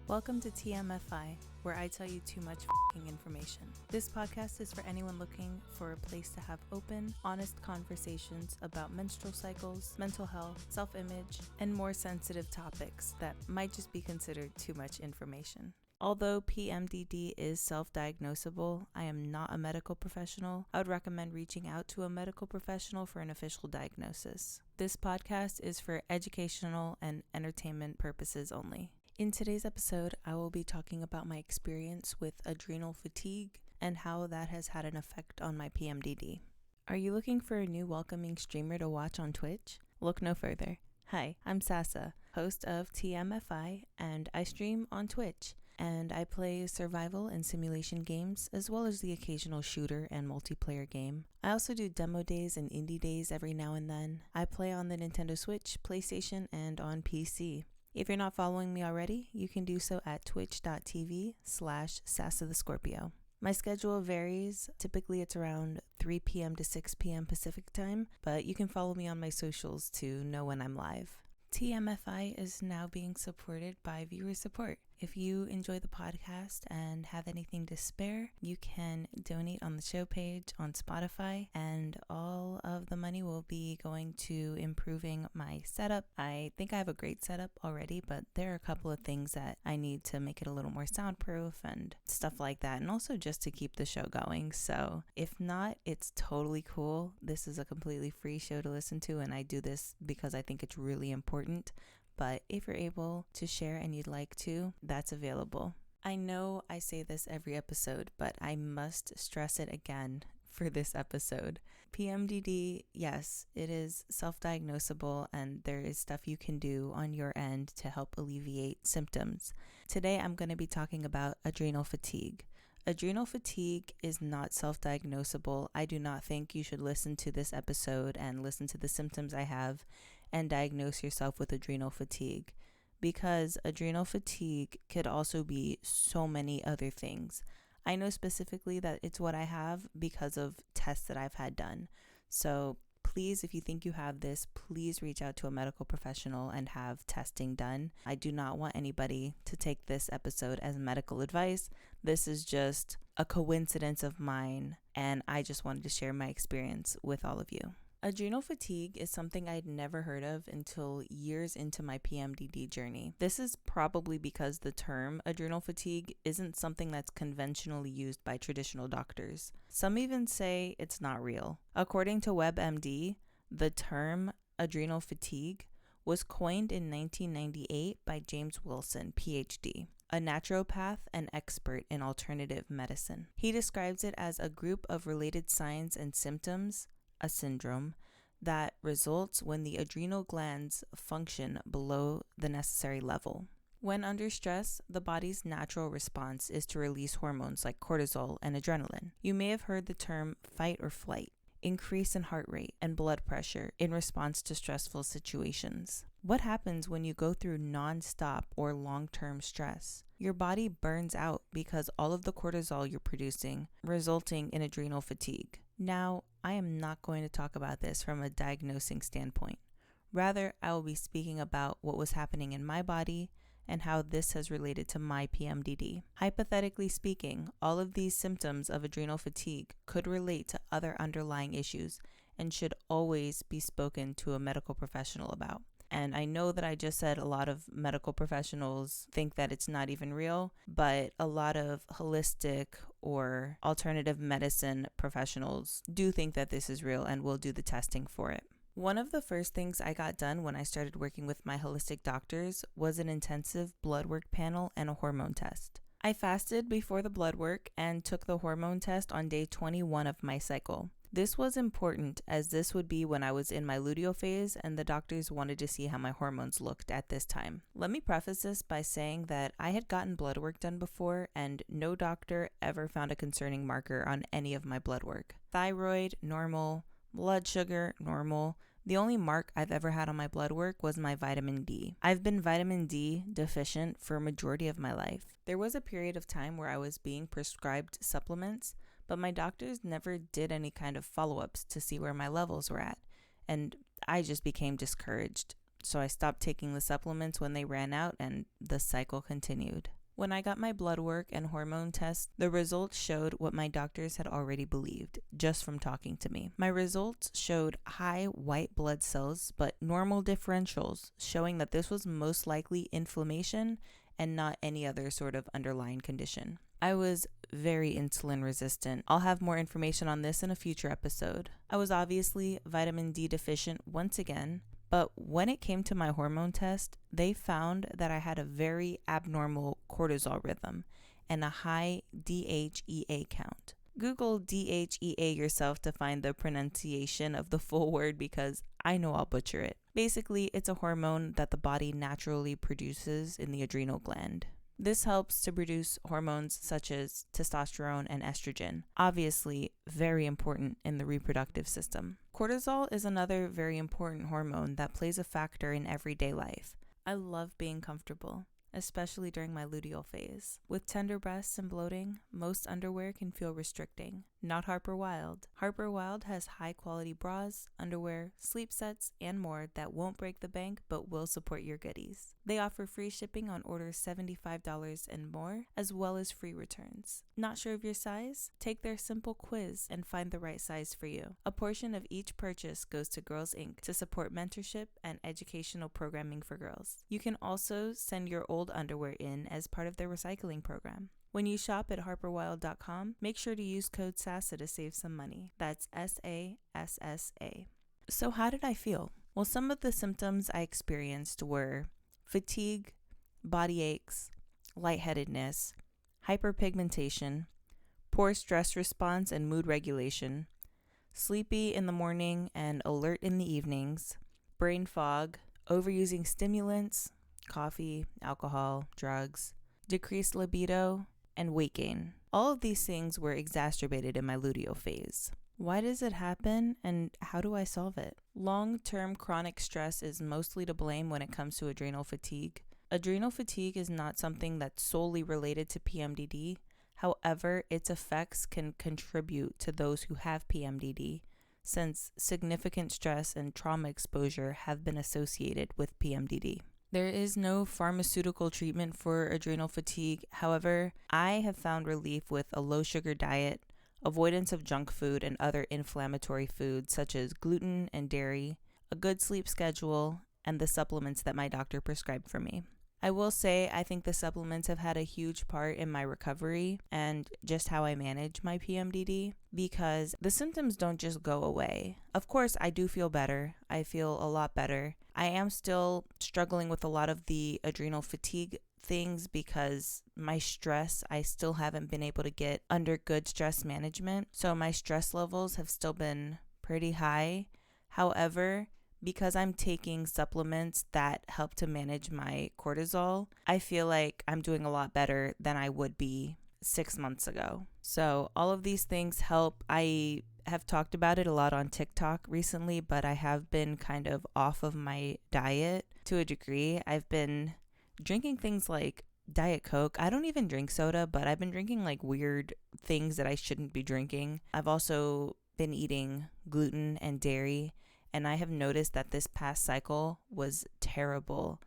Welcome to TMFI, where I tell you too much information. This podcast is for anyone looking for a place to have open, honest conversations about menstrual cycles, mental health, self-image, and more sensitive topics that might just be considered too much information. Although PMDD is self-diagnosable, I am not a medical professional. I would recommend reaching out to a medical professional for an official diagnosis. This podcast is for educational and entertainment purposes only. In today's episode, I will be talking about my experience with adrenal fatigue and how that has had an effect on my PMDD. Are you looking for a new welcoming streamer to watch on Twitch? Look no further. Hi, I'm Sasa, host of TMFI, and I stream on Twitch. And I play survival and simulation games, as well as the occasional shooter and multiplayer game. I also do demo days and indie days every now and then. I play on the Nintendo Switch, PlayStation, and on PC. If you're not following me already, you can do so at twitch.tv/SasaTheScorpio. My schedule varies. Typically, it's around 3 p.m. to 6 p.m. Pacific time, but you can follow me on my socials to know when I'm live. TMFI is now being supported by viewer support. If you enjoy the podcast and have anything to spare, you can donate on the show page on Spotify, and all of the money will be going to improving my setup. I think I have a great setup already, but there are a couple of things that I need to make it a little more soundproof and stuff like that, and also just to keep the show going. So if not, it's totally cool. This is a completely free show to listen to, and I do this because I think it's really important. But if you're able to share and you'd like to, that's available. I know I say this every episode, but I must stress it again for this episode. PMDD, yes, it is self-diagnosable, and there is stuff you can do on your end to help alleviate symptoms. Today, I'm going to be talking about adrenal fatigue. Adrenal fatigue is not self-diagnosable. I do not think you should listen to this episode and listen to the symptoms I have and diagnose yourself with adrenal fatigue, because adrenal fatigue could also be so many other things. I know specifically that it's what I have because of tests that I've had done. So please, if you think you have this, please reach out to a medical professional and have testing done. I do not want anybody to take this episode as medical advice. This is just a coincidence of mine, and I just wanted to share my experience with all of you. Adrenal fatigue is something I'd never heard of until years into my PMDD journey. This is probably because the term adrenal fatigue isn't something that's conventionally used by traditional doctors. Some even say it's not real. According to WebMD, the term adrenal fatigue was coined in 1998 by James Wilson, PhD, a naturopath and expert in alternative medicine. He describes it as a group of related signs and symptoms, a syndrome, that results when the adrenal glands function below the necessary level. When under stress, the body's natural response is to release hormones like cortisol and adrenaline. You may have heard the term fight or flight, increase in heart rate and blood pressure in response to stressful situations. What happens when you go through non-stop or long-term stress? Your body burns out because all of the cortisol you're producing, resulting in adrenal fatigue. Now, I am not going to talk about this from a diagnosing standpoint. Rather, I will be speaking about what was happening in my body and how this has related to my PMDD. Hypothetically speaking, all of these symptoms of adrenal fatigue could relate to other underlying issues and should always be spoken to a medical professional about. And I know that I just said a lot of medical professionals think that it's not even real, but a lot of holistic or alternative medicine professionals do think that this is real and will do the testing for it. One of the first things I got done when I started working with my holistic doctors was an intensive blood work panel and a hormone test. I fasted before the blood work and took the hormone test on day 21 of my cycle. This was important as this would be when I was in my luteal phase, and the doctors wanted to see how my hormones looked at this time. Let me preface this by saying that I had gotten blood work done before, and no doctor ever found a concerning marker on any of my blood work. Thyroid, normal. Blood sugar, normal. The only mark I've ever had on my blood work was my vitamin D. I've been vitamin D deficient for a majority of my life. There was a period of time where I was being prescribed supplements, but my doctors never did any kind of follow-ups to see where my levels were at, and I just became discouraged. So I stopped taking the supplements when they ran out, and the cycle continued. When I got my blood work and hormone test, the results showed what my doctors had already believed just from talking to me. My results showed high white blood cells, but normal differentials, showing that this was most likely inflammation and not any other sort of underlying condition. I was very insulin resistant. I'll have more information on this in a future episode. I was obviously vitamin D deficient once again, but when it came to my hormone test, they found that I had a very abnormal cortisol rhythm and a high DHEA count. Google DHEA yourself to find the pronunciation of the full word because I know I'll butcher it. Basically, it's a hormone that the body naturally produces in the adrenal gland. This helps to produce hormones such as testosterone and estrogen, obviously very important in the reproductive system. Cortisol is another very important hormone that plays a factor in everyday life. I love being comfortable, especially during my luteal phase. With tender breasts and bloating, most underwear can feel restricting. Not Harper Wilde. Harper Wilde has high-quality bras, underwear, sleep sets, and more that won't break the bank but will support your goodies. They offer free shipping on orders $75 and more, as well as free returns. Not sure of your size? Take their simple quiz and find the right size for you. A portion of each purchase goes to Girls Inc. to support mentorship and educational programming for girls. You can also send your old underwear in as part of their recycling program. When you shop at harperwilde.com, make sure to use code SASSA to save some money. That's SASSA. So how did I feel? Well, some of the symptoms I experienced were fatigue, body aches, lightheadedness, hyperpigmentation, poor stress response and mood regulation, sleepy in the morning and alert in the evenings, brain fog, overusing stimulants, coffee, alcohol, drugs, decreased libido, and weight gain. All of these things were exacerbated in my luteal phase. Why does it happen and how do I solve it? Long-term chronic stress is mostly to blame when it comes to adrenal fatigue. Adrenal fatigue is not something that's solely related to PMDD. However, its effects can contribute to those who have PMDD, since significant stress and trauma exposure have been associated with PMDD. There is no pharmaceutical treatment for adrenal fatigue. However, I have found relief with a low-sugar diet, avoidance of junk food and other inflammatory foods such as gluten and dairy, a good sleep schedule, and the supplements that my doctor prescribed for me. I will say I think the supplements have had a huge part in my recovery and just how I manage my PMDD because the symptoms don't just go away. Of course, I do feel better. I feel a lot better. I am still struggling with a lot of the adrenal fatigue things because my stress, I still haven't been able to get under good stress management. So my stress levels have still been pretty high. However, because I'm taking supplements that help to manage my cortisol, I feel like I'm doing a lot better than I would be 6 months ago. So all of these things help. I have talked about it a lot on TikTok recently, but I have been kind of off of my diet to a degree. I've been drinking things like Diet Coke. I don't even drink soda, but I've been drinking like weird things that I shouldn't be drinking. I've also been eating gluten and dairy. And I have noticed that this past cycle was terrible.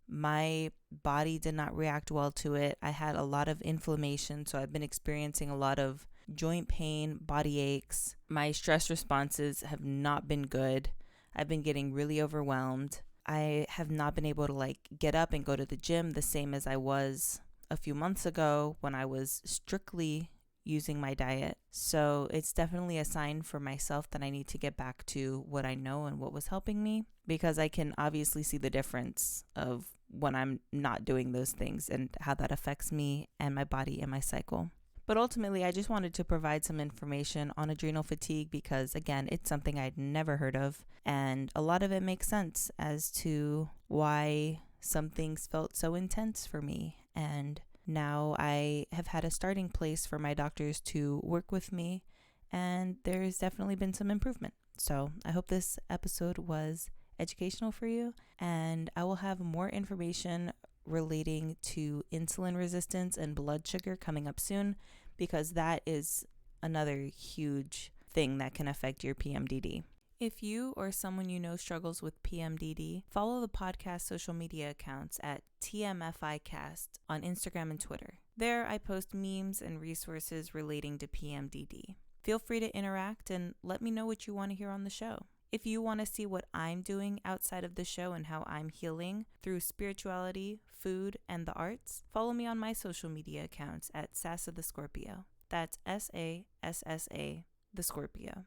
My body did not react well to it. I had a lot of inflammation, so I've been experiencing a lot of joint pain, body aches. My stress responses have not been good. I've been getting really overwhelmed. I have not been able to get up and go to the gym the same as I was a few months ago when I was strictly using my diet. So it's definitely a sign for myself that I need to get back to what I know and what was helping me, because I can obviously see the difference of when I'm not doing those things and how that affects me and my body and my cycle. But ultimately, I just wanted to provide some information on adrenal fatigue because, again, it's something I'd never heard of. And a lot of it makes sense as to why some things felt so intense for me. And now I have had a starting place for my doctors to work with me, and there's definitely been some improvement. So I hope this episode was educational for you, and I will have more information relating to insulin resistance and blood sugar coming up soon, because that is another huge thing that can affect your PMDD. If you or someone you know struggles with PMDD, follow the podcast social media accounts at TMFI Cast on Instagram and Twitter. There, I post memes and resources relating to PMDD. Feel free to interact and let me know what you want to hear on the show. If you want to see what I'm doing outside of the show and how I'm healing through spirituality, food, and the arts, follow me on my social media accounts at Sassa the Scorpio. That's SASSA the Scorpio.